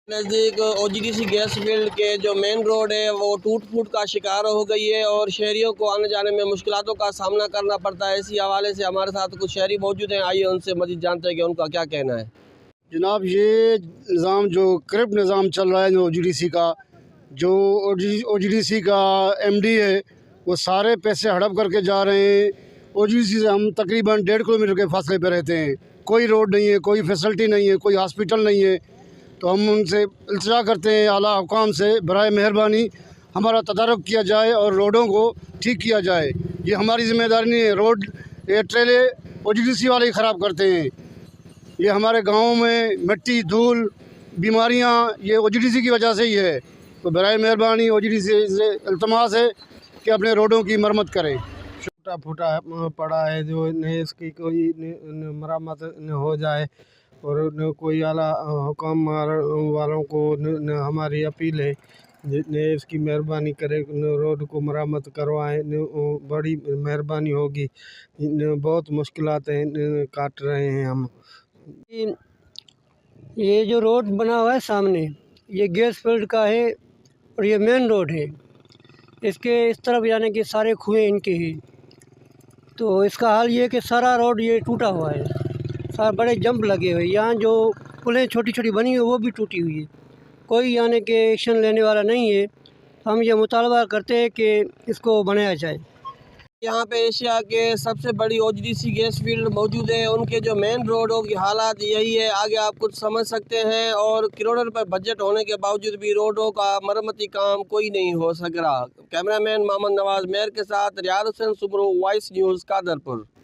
नज़दीक OGDC gas field के जो मेन रोड है वो टूट फूट का शिकार हो गई है और शहरियों को आने जाने में मुश्किलातों का सामना करना पड़ता है। इसी हवाले से हमारे साथ कुछ शहरी मौजूद हैं, आइए उनसे मज़ीद जानते हैं कि उनका क्या कहना है। जनाब, ये निज़ाम जो करप्ट निज़ाम चल रहा है ओजीडीसी का, जो ओजीडीसी का एमडी है वो सारे पैसे हड़प करके जा रहे हैं। ओजीडीसी से हम तकरीबन 1.5 किलोमीटर के फासले पर रहते हैं, कोई रोड नहीं है, कोई फैसिलिटी नहीं है, कोई हॉस्पिटल नहीं है। तो हम उनसे इल्तिजा करते हैं आला हुकाम से, बराए मेहरबानी हमारा तदारुक किया जाए और रोडों को ठीक किया जाए। ये हमारी ज़िम्मेदारी नहीं है। रोड ये ट्रेले ओजीडीसी वाले ही ख़राब करते हैं। ये हमारे गाँव में मिट्टी, धूल, बीमारियाँ ये ओजीडीसी की वजह से ही है। तो बराए मेहरबानी ओजीडीसी से इल्तमास है कि अपने रोडों की मरम्मत करें। टूटा फूटा पड़ा है, जो इसकी कोई मरम्मत हो जाए और कोई आला हुकाम वालों को हमारी अपील है ने इसकी मेहरबानी करे, रोड को मरम्मत करवाएं, बड़ी मेहरबानी होगी। बहुत मुश्किलात हैं काट रहे हैं हम। ये जो रोड बना हुआ है सामने, ये गैस फील्ड का है और ये मेन रोड है। इसके इस तरफ यानी कि सारे कुएं इनके हैं। तो इसका हाल ये है कि सारा रोड ये टूटा हुआ है, सारे बड़े जंप लगे हुए। यहाँ जो पुलें छोटी छोटी बनी हुई वो भी टूटी हुई है। कोई यानी कि एक्शन लेने वाला नहीं है। हम ये मुतालबा करते हैं कि इसको बनाया जाए। यहाँ पे एशिया के सबसे बड़ी ओजीडीसी गैस फील्ड मौजूद है, उनके जो मेन रोडों की हालात यही है। आगे आप कुछ समझ सकते हैं और करोड़ों रुपए बजट होने के बावजूद भी रोडों का मरम्मती काम कोई नहीं हो सक रहा। कैमरामैन मोहम्मद नवाज मेहर के साथ रियाज हुसैन सुब्रो, वॉइस न्यूज़ कादरपुर।